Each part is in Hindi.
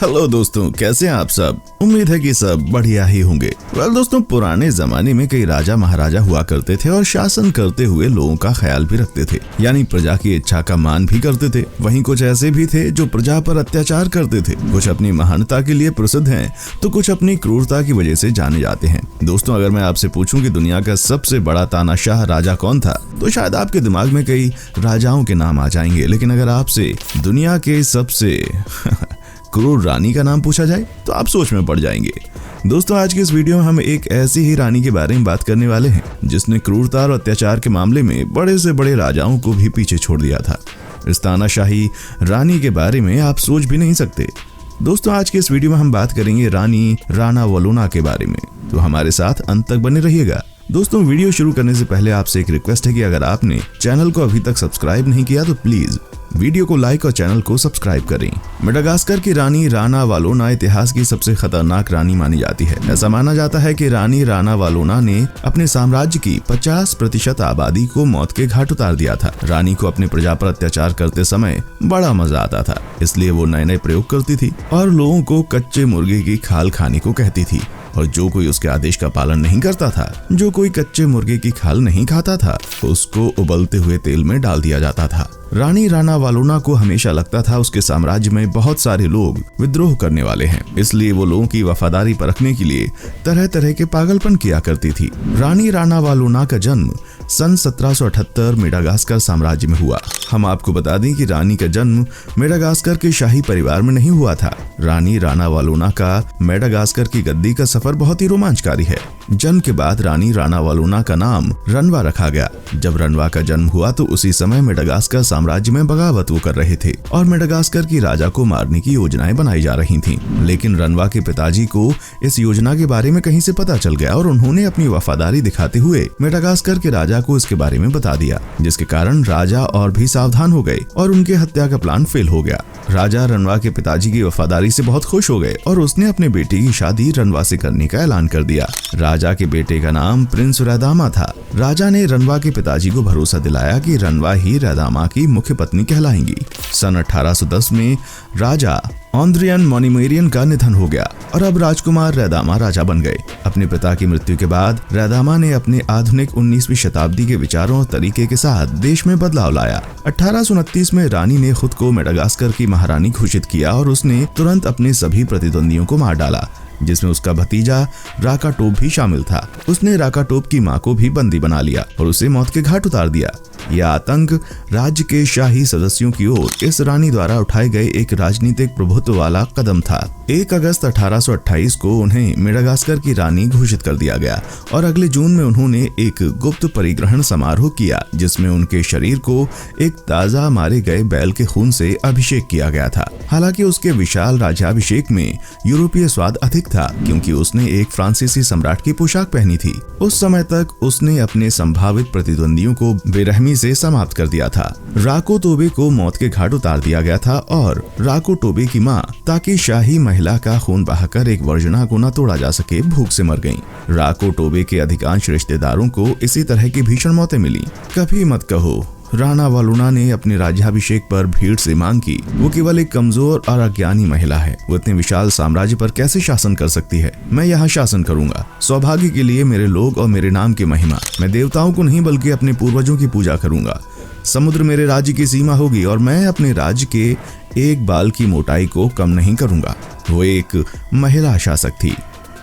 हेलो दोस्तों, कैसे हैं आप सब। उम्मीद है कि सब बढ़िया ही होंगे। दोस्तों, पुराने जमाने में कई राजा महाराजा हुआ करते थे और शासन करते हुए लोगों का ख्याल भी रखते थे, यानी प्रजा की इच्छा का मान भी करते थे। वहीं कुछ ऐसे भी थे जो प्रजा पर अत्याचार करते थे। कुछ अपनी महानता के लिए प्रसिद्ध हैं, तो कुछ अपनी क्रूरता की वजह से जाने जाते हैं। दोस्तों, अगर मैं आपसे पूछूं कि दुनिया का सबसे बड़ा तानाशाह राजा कौन था, तो शायद आपके दिमाग में कई राजाओं के नाम आ जाएंगे। लेकिन अगर आपसे दुनिया के सबसे क्रूर रानी का नाम पूछा जाए तो आप सोच में पड़ जाएंगे। दोस्तों, आज की इस वीडियो में हम एक ऐसी ही रानी के बारे में बात करने वाले हैं जिसने क्रूरता और अत्याचार के मामले में बड़े से बड़े राजाओं को भी पीछे छोड़ दिया था। इस तानाशाही रानी के बारे में आप सोच भी नहीं सकते। दोस्तों, आज के इस वीडियो में हम बात करेंगे रानी राणा वलोना के बारे में, तो हमारे साथ अंत तक बने रहिएगा। दोस्तों, वीडियो शुरू करने से पहले आपसे एक रिक्वेस्ट है कि अगर आपने चैनल को अभी तक सब्सक्राइब नहीं किया तो प्लीज वीडियो को लाइक और चैनल को सब्सक्राइब करें। मेडागास्कर की रानी राणा वालोना इतिहास की सबसे खतरनाक रानी मानी जाती है। ऐसा माना जाता है कि रानी राणा वालोना ने अपने साम्राज्य की 50% आबादी को मौत के घाट उतार दिया था। रानी को अपनी प्रजा पर अत्याचार करते समय बड़ा मजा आता था, इसलिए वो नए नए प्रयोग करती थी और लोगों को कच्चे मुर्गे की खाल खाने को कहती थी। और जो कोई उसके आदेश का पालन नहीं करता था, जो कोई कच्चे मुर्गे की खाल नहीं खाता था, उसको उबलते हुए तेल में डाल दिया जाता था। रानी राणा वालोना को हमेशा लगता था उसके साम्राज्य में बहुत सारे लोग विद्रोह करने वाले हैं, इसलिए वो लोगों की वफादारी परखने के लिए तरह तरह के पागलपन किया करती थी। रानी राणा वालोना का जन्म सन 1778 मेडागास्कर साम्राज्य में हुआ। हम आपको बता दें कि रानी का जन्म मेडागास्कर के शाही परिवार में नहीं हुआ था। रानी राणा वालोना का मेडागास्कर की गद्दी का सफर बहुत ही रोमांचकारी है। जन्म के बाद रानी राणा वालोना का नाम रनवा रखा गया। जब रनवा का जन्म हुआ तो उसी समय मेडागास्कर साम्राज्य में बगावत वो कर रहे थे और मेडागास्कर की राजा को मारने की योजनाएं बनाई जा रही थीं। लेकिन रनवा के पिताजी को इस योजना के बारे में कहीं से पता चल गया और उन्होंने अपनी वफादारी दिखाते हुए मेडागास्कर के राजा को इसके बारे में बता दिया, जिसके कारण राजा और भी सावधान हो गए और उनके हत्या का प्लान फेल हो गया। राजा रनवा के पिताजी की वफादारी से बहुत खुश हो गए और उसने अपने बेटे की शादी रनवा से करने का ऐलान कर दिया। राजा के बेटे का नाम प्रिंस रैदामा था। राजा ने रनवा के पिताजी को भरोसा दिलाया कि रनवा ही रैदामा की मुख्य पत्नी कहलाएंगी। सन 1810 में राजा ऑन्द्रियन मोनिमेरियन का निधन हो गया और अब राजकुमार रैदामा राजा बन गए। अपने पिता की मृत्यु के बाद रैदामा ने अपने आधुनिक 19वीं शताब्दी के विचारों और तरीके के साथ देश में बदलाव लाया। 1829 में रानी ने खुद को मेडागास्कर की महारानी घोषित किया और उसने तुरंत अपने सभी प्रतिद्वंदियों को मार डाला, जिसमें उसका भतीजा राकाटोप भी शामिल था। उसने राकाटोप की मां को भी बंदी बना लिया और उसे मौत के घाट उतार दिया। यह आतंक राज्य के शाही सदस्यों की ओर इस रानी द्वारा उठाए गए एक राजनीतिक प्रभुत्व वाला कदम था। 1 अगस्त 1828 को उन्हें मेडागास्कर की रानी घोषित कर दिया गया और अगले जून में उन्होंने एक गुप्त परिग्रहण समारोह किया, जिसमें उनके शरीर को एक ताजा मारे गए बैल के खून से अभिषेक किया गया था। हालांकि उसके विशाल राज्याभिषेक में यूरोपीय स्वाद अधिक था, क्योंकि उसने एक फ्रांसीसी सम्राट की पोशाक पहनी थी। उस समय तक उसने अपने संभावित प्रतिद्वंदियों को बेरहमी से समाप्त कर दिया था। राको टोबे को मौत के घाट उतार दिया गया था और राको टोबे की मां, ताकि शाही महिला का खून बहाकर एक वर्जना को न तोड़ा जा सके, भूख से मर गईं। राको टोबे के अधिकांश रिश्तेदारों को इसी तरह की भीषण मौतें मिली। कभी मत कहो राणा वालोना ने अपने राज्याभिषेक पर भीड़ से मांग की वो केवल एक कमजोर और अज्ञानी महिला है। वो इतने विशाल साम्राज्य पर कैसे शासन कर सकती है। मैं यहाँ शासन करूंगा। सौभाग्य के लिए मेरे लोग और मेरे नाम की महिमा। मैं देवताओं को नहीं बल्कि अपने पूर्वजों की पूजा करूंगा। समुद्र मेरे राज्य की सीमा होगी और मैं अपने राज्य के एक बाल की मोटाई को कम नहीं करूंगा। वो एक महिला शासक थी।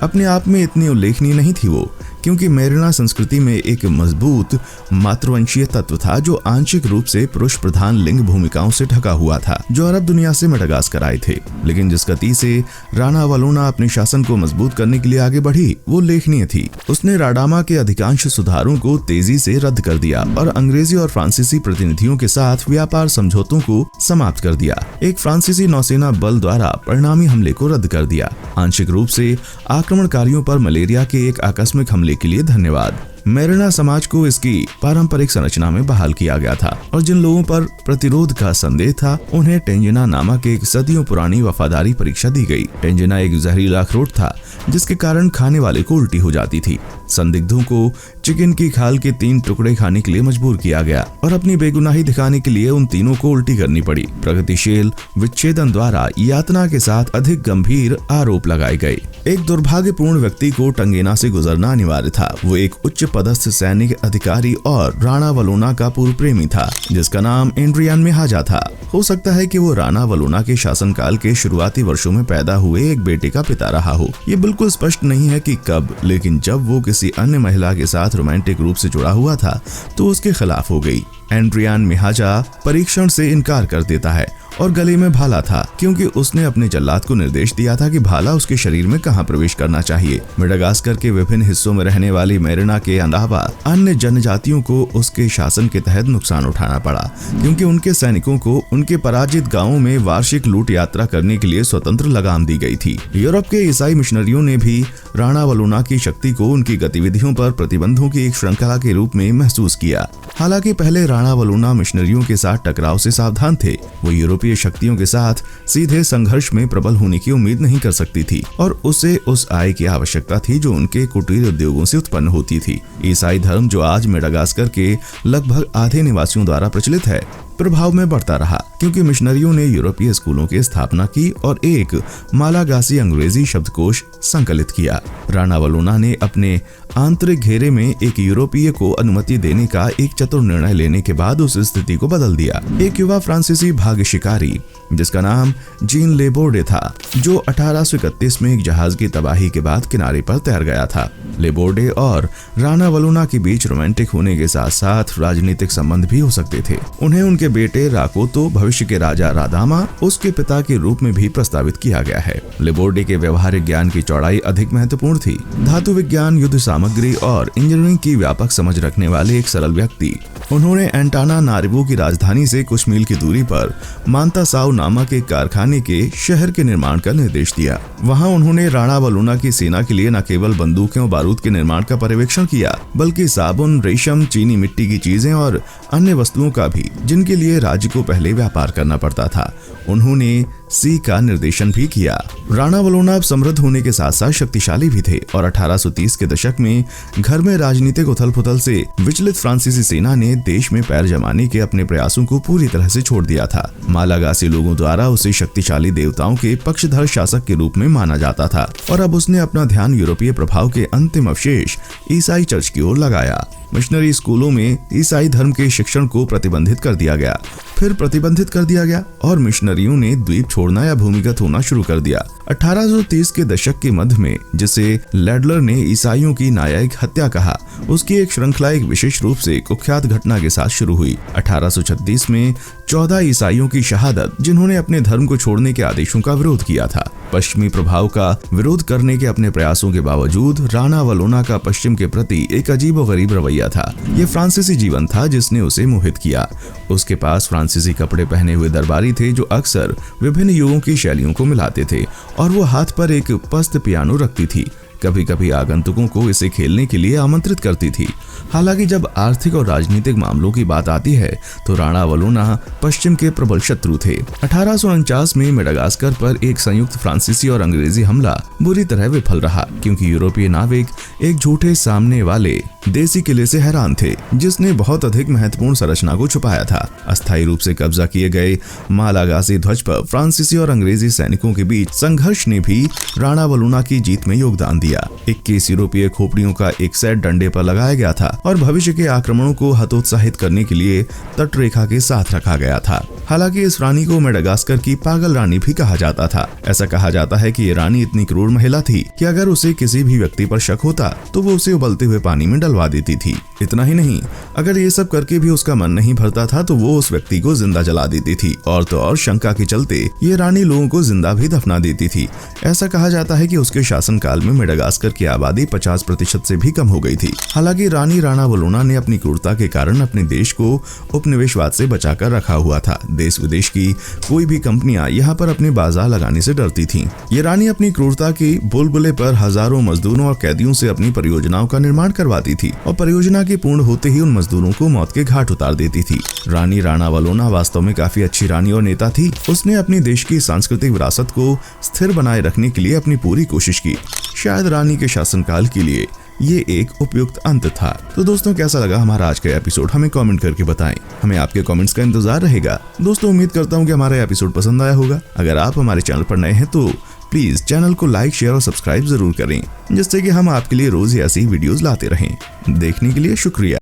अपने आप में इतनी उल्लेखनीय नहीं थी वो, क्योंकि मेरिना संस्कृति में एक मजबूत मातृवंशीय तत्व था जो आंशिक रूप से पुरुष प्रधान लिंग भूमिकाओं से ढका हुआ था, जो अरब दुनिया से मेडागास्कर आए थे। लेकिन जिस गति से राणा वालोना अपने शासन को मजबूत करने के लिए आगे बढ़ी, वो उल्लेखनीय थी। उसने राडामा के अधिकांश सुधारों को तेजी से रद्द कर दिया और अंग्रेजी और फ्रांसीसी प्रतिनिधियों के साथ व्यापार समझौतों को समाप्त कर दिया। एक फ्रांसीसी नौसेना बल द्वारा परिणामी हमले को रद्द कर दिया। आंशिक रूप से आक्रमणकारियों पर मलेरिया के एक आकस्मिक हमले के लिए धन्यवाद। मेरिना समाज को इसकी पारंपरिक संरचना में बहाल किया गया था और जिन लोगों पर प्रतिरोध का संदेह था उन्हें टेंजिना नामक एक सदियों पुरानी वफादारी परीक्षा दी गई। टेंजिना एक जहरीला अखरोट था जिसके कारण खाने वाले को उल्टी हो जाती थी। संदिग्धों को चिकन की खाल के 3 टुकड़े खाने के लिए मजबूर किया गया और अपनी बेगुनाही दिखाने के लिए उन तीनों को उल्टी करनी पड़ी। प्रगतिशील विच्छेदन द्वारा यातना के साथ अधिक गंभीर आरोप लगाए गए। एक दुर्भाग्यपूर्ण व्यक्ति को टंगेना से गुजरना अनिवार्य था। वो एक उच्च पदस्थ सैनिक अधिकारी और राणा वलोना का पूर्व प्रेमी था, जिसका नाम एड्रियान मिहाजा था। हो सकता है कि वो राणा वलोना के शासनकाल के शुरुआती वर्षों में पैदा हुए एक बेटे का पिता रहा हो। ये बिल्कुल स्पष्ट नहीं है कि कब, लेकिन जब वो किसी अन्य महिला के साथ रोमांटिक रूप से जुड़ा हुआ था तो उसके खिलाफ हो गई। एड्रियान मिहाजा परीक्षण से इनकार कर देता है और गले में भाला था, क्योंकि उसने अपने जल्लाद को निर्देश दिया था कि भाला उसके शरीर में कहां प्रवेश करना चाहिए। मेडागास्कर के विभिन्न हिस्सों में रहने वाली मेरिना के अलावा अन्य जनजातियों को उसके शासन के तहत नुकसान उठाना पड़ा, क्योंकि उनके सैनिकों को उनके पराजित गांवों में वार्षिक लूट यात्रा करने के लिए स्वतंत्र लगाम दी गई थी। यूरोप के ईसाई मिशनरियों ने भी राणा वलोना की शक्ति को उनकी गतिविधियों पर प्रतिबंधों की एक श्रृंखला के रूप में महसूस किया। हालांकि पहले राणा वलोना मिशनरियों के साथ टकराव से सावधान थे। वो यूरोपीय शक्तियों के साथ सीधे संघर्ष में प्रबल होने की उम्मीद नहीं कर सकती थी और उसे उस आय की आवश्यकता थी जो उनके कुटीर उद्योगों से उत्पन्न होती थी। ईसाई धर्म, जो आज मेडागास्कर के लगभग आधे निवासियों द्वारा प्रचलित है, प्रभाव में बढ़ता रहा, क्योंकि मिशनरियों ने यूरोपीय स्कूलों की स्थापना की और एक मालागासी अंग्रेजी शब्दकोश संकलित किया। राणा वलोना ने अपने आंतरिक घेरे में एक यूरोपीय को अनुमति देने का एक चतुर निर्णय लेने के बाद उस स्थिति को बदल दिया। एक युवा फ्रांसीसी भाग्य शिकारी, जिसका नाम जीन लेबोर्डे था, जो 1831 में एक जहाज की तबाही के बाद किनारे पर तैर गया था। लेबोर्डे और राणा वलोना के बीच रोमांटिक होने के साथ साथ राजनीतिक संबंध भी हो सकते थे। उन्हें उनके बेटे राकोतो, भविष्य के राजा रादामा, उसके पिता के रूप में भी प्रस्तावित किया गया है। लेबोर्डे के व्यवहारिक ज्ञान की चौड़ाई अधिक महत्वपूर्ण थी। धातु विज्ञान, युद्ध सामग्री और इंजीनियरिंग की व्यापक समझ रखने वाले एक सरल व्यक्ति, उन्होंने एंटानानारिवो की राजधानी से कुछ मील की दूरी पर मांतासाउ नामक एक कारखाने के शहर के निर्माण का निर्देश दिया। वहां उन्होंने राणा वलोना की सेना के लिए न केवल बंदूकें और बारूद के निर्माण का पर्यवेक्षण किया, बल्कि साबुन, रेशम, चीनी मिट्टी की चीजें और अन्य वस्तुओं का भी, जिनके लिए राज्य को पहले व्यापार करना पड़ता था। उन्होंने सी का निर्देशन भी किया। राणा वलोना अब समृद्ध होने के साथ साथ शक्तिशाली भी थे और 1830 के दशक में घर में राजनीतिक उथल-पुथल से विचलित फ्रांसीसी सेना ने देश में पैर जमाने के अपने प्रयासों को पूरी तरह से छोड़ दिया था। मालागासी लोगों द्वारा उसे शक्तिशाली देवताओं के पक्षधर शासक के रूप में माना जाता था और अब उसने अपना ध्यान यूरोपीय प्रभाव के अंतिम अवशेष ईसाई चर्च की ओर लगाया। मिशनरी स्कूलों में ईसाई धर्म के शिक्षण को प्रतिबंधित कर दिया गया, फिर प्रतिबंधित कर दिया गया और मिशनरियों ने द्वीप छोड़ना या भूमिगत होना शुरू कर दिया। 1830 के दशक के मध्य में, जिसे लैडलर ने ईसाइयों की न्यायिक हत्या कहा, उसकी एक श्रृंखला एक विशेष रूप से कुख्यात घटना के साथ शुरू हुई। 1836 में 14 ईसाइयों की शहादत, जिन्होंने अपने धर्म को छोड़ने के आदेशों का विरोध किया था। पश्चिमी प्रभाव का विरोध करने के अपने प्रयासों के बावजूद राणा वलोना का पश्चिम के प्रति एक अजीबोगरीब रवैया था। ये फ्रांसीसी जीवन था जिसने उसे मोहित किया। उसके पास फ्रांसीसी कपड़े पहने हुए दरबारी थे जो अक्सर विभिन्न युगों की शैलियों को मिलाते थे, और वो हाथ पर एक पस्त पियानो रखती थी। कभी कभी आगंतुकों को इसे खेलने के लिए आमंत्रित करती थी। हालांकि जब आर्थिक और राजनीतिक मामलों की बात आती है तो राणा वलोना पश्चिम के प्रबल शत्रु थे। 1849 में मेडागास्कर पर एक संयुक्त फ्रांसीसी और अंग्रेजी हमला बुरी तरह विफल रहा, क्योंकि यूरोपीय नाविक एक झूठे सामने वाले देसी किले से हैरान थे, जिसने बहुत अधिक महत्वपूर्ण संरचना को छुपाया था। अस्थायी रूप से कब्जा किए गए मालागासी ध्वज पर फ्रांसीसी और अंग्रेजी सैनिकों के बीच संघर्ष ने भी राणा वलोना की जीत में योगदान दिया। 21 यूरोपीय खोपड़ियों का एक सेट डंडे पर लगाया गया था और भविष्य के आक्रमणों को हतोत्साहित करने के लिए तटरेखा के साथ रखा गया था। हालांकि इस रानी को मेडागास्कर की पागल रानी भी कहा जाता था। ऐसा कहा जाता है कि ये रानी इतनी क्रूर महिला थी कि अगर उसे किसी भी व्यक्ति पर शक होता तो वो उसे उबलते हुए पानी में डलवा देती थी। इतना ही नहीं, अगर ये सब करके भी उसका मन नहीं भरता था तो वो उस व्यक्ति को जिंदा जला देती थी, और तो और शंका के चलते ये रानी लोगों को जिंदा भी दफना देती थी। ऐसा कहा जाता है कि उसके शासनकाल में मेडागास्कर की आबादी 50% से भी कम हो गई थी। हालांकि रानी राणा वलोना ने अपनी क्रूरता के कारण अपने देश को उपनिवेशवाद से बचाकर रखा हुआ था। देश विदेश की कोई भी कंपनियां यहाँ पर अपने बाजार लगाने से डरती थीं। ये रानी अपनी क्रूरता के बुलबुले पर हजारों मजदूरों और कैदियों से अपनी परियोजनाओं का निर्माण करवाती थी और परियोजना के पूर्ण होते ही उन मजदूरों को मौत के घाट उतार देती थी। रानी राणा वलोना वास्तव में काफी अच्छी रानी और नेता थी। उसने अपने देश की सांस्कृतिक विरासत को स्थिर बनाए रखने के लिए अपनी पूरी कोशिश की। शायद रानी के शासनकाल के लिए ये एक उपयुक्त अंत था। तो दोस्तों कैसा लगा हमारा आज का एपिसोड हमें कमेंट करके बताएं। हमें आपके कमेंट्स का इंतजार रहेगा। दोस्तों उम्मीद करता हूँ कि हमारा एपिसोड पसंद आया होगा। अगर आप हमारे चैनल पर नए हैं तो प्लीज चैनल को लाइक, शेयर और सब्सक्राइब जरूर करें, जिससे कि हम आपके लिए रोज ही ऐसी वीडियोस लाते रहें। देखने के लिए शुक्रिया।